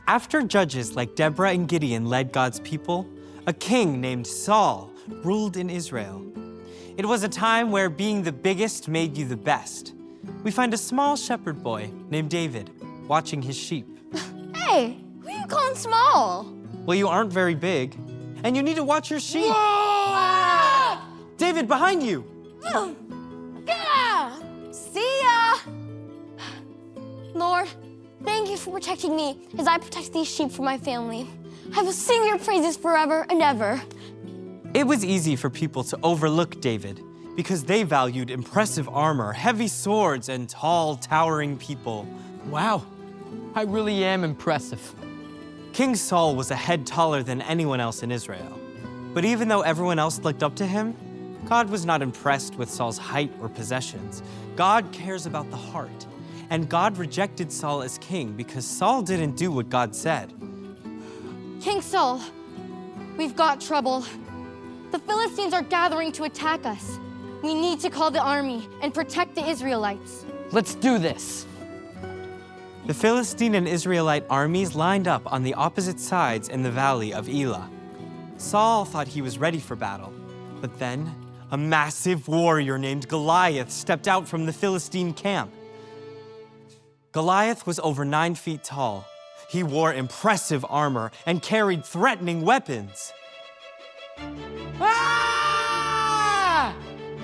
After judges like Deborah and Gideon led God's people, a king named Saul ruled in Israel. It was a time where being the biggest made you the best. We find a small shepherd boy named David watching his sheep. Hey, who are you calling small? Well, you aren't very big, and you need to watch your sheep. Whoa! David, behind you! Yeah! See ya! Lord, thank you for protecting me as I protect these sheep for my family. I will sing your praises forever and ever. It was easy for people to overlook David because they valued impressive armor, heavy swords, and tall, towering people. Wow, I really am impressive. King Saul was a head taller than anyone else in Israel. But even though everyone else looked up to him, God was not impressed with Saul's height or possessions. God cares about the heart. And God rejected Saul as king because Saul didn't do what God said. King Saul, we've got trouble. The Philistines are gathering to attack us. We need to call the army and protect the Israelites. Let's do this. The Philistine and Israelite armies lined up on the opposite sides in the valley of Elah. Saul thought he was ready for battle, but then a massive warrior named Goliath stepped out from the Philistine camp. Goliath was over 9 feet tall. He wore impressive armor and carried threatening weapons. Ah!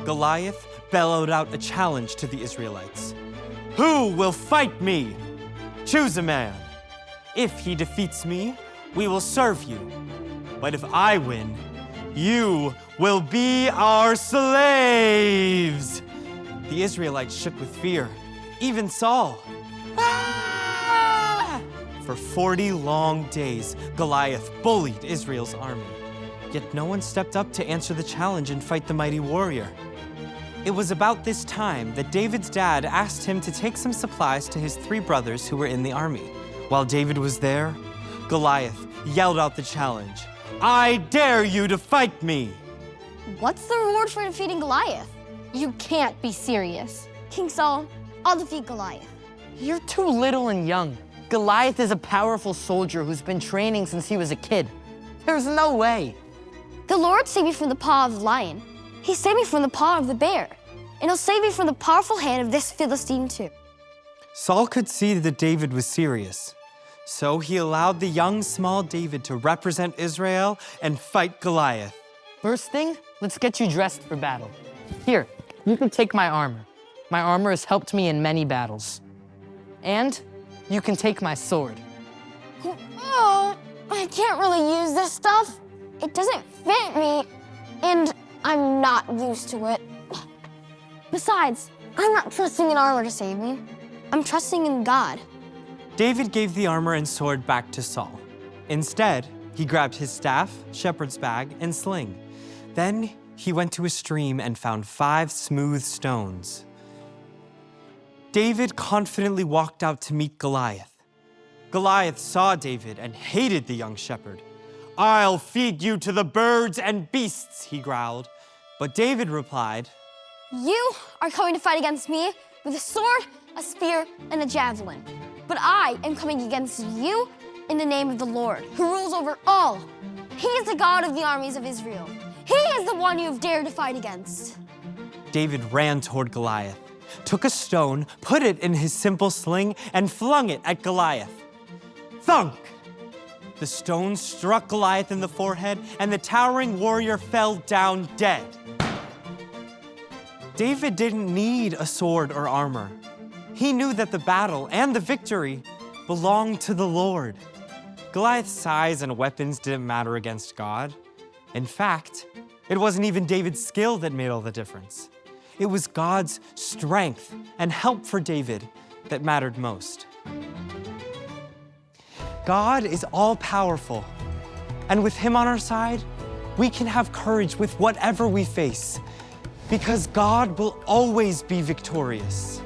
Goliath bellowed out a challenge to the Israelites. Who will fight me? Choose a man. If he defeats me, we will serve you. But if I win, you will be our slaves. The Israelites shook with fear, even Saul. Ah! For 40 long days, Goliath bullied Israel's army. Yet no one stepped up to answer the challenge and fight the mighty warrior. It was about this time that David's dad asked him to take some supplies to his 3 brothers who were in the army. While David was there, Goliath yelled out the challenge. I dare you to fight me! What's the reward for defeating Goliath? You can't be serious. King Saul, I'll defeat Goliath. You're too little and young. Goliath is a powerful soldier who's been training since he was a kid. There's no way. The Lord saved me from the paw of the lion. He saved me from the paw of the bear. And he'll save me from the powerful hand of this Philistine too. Saul could see that David was serious. So he allowed the young, small David to represent Israel and fight Goliath. First thing, let's get you dressed for battle. Here, you can take my armor. My armor has helped me in many battles. And you can take my sword. Oh, I can't really use this stuff. It doesn't fit me, and I'm not used to it. Besides, I'm not trusting in armor to save me. I'm trusting in God. David gave the armor and sword back to Saul. Instead, he grabbed his staff, shepherd's bag, and sling. Then he went to a stream and found 5 smooth stones. David confidently walked out to meet Goliath. Goliath saw David and hated the young shepherd. I'll feed you to the birds and beasts, he growled. But David replied, You are coming to fight against me with a sword, a spear, and a javelin. But I am coming against you in the name of the Lord, who rules over all. He is the God of the armies of Israel. He is the one you have dared to fight against. David ran toward Goliath, took a stone, put it in his simple sling, and flung it at Goliath. Thunk! The stone struck Goliath in the forehead, and the towering warrior fell down dead. David didn't need a sword or armor. He knew that the battle and the victory belonged to the Lord. Goliath's size and weapons didn't matter against God. In fact, it wasn't even David's skill that made all the difference. It was God's strength and help for David that mattered most. God is all-powerful, and with Him on our side, we can have courage with whatever we face, because God will always be victorious.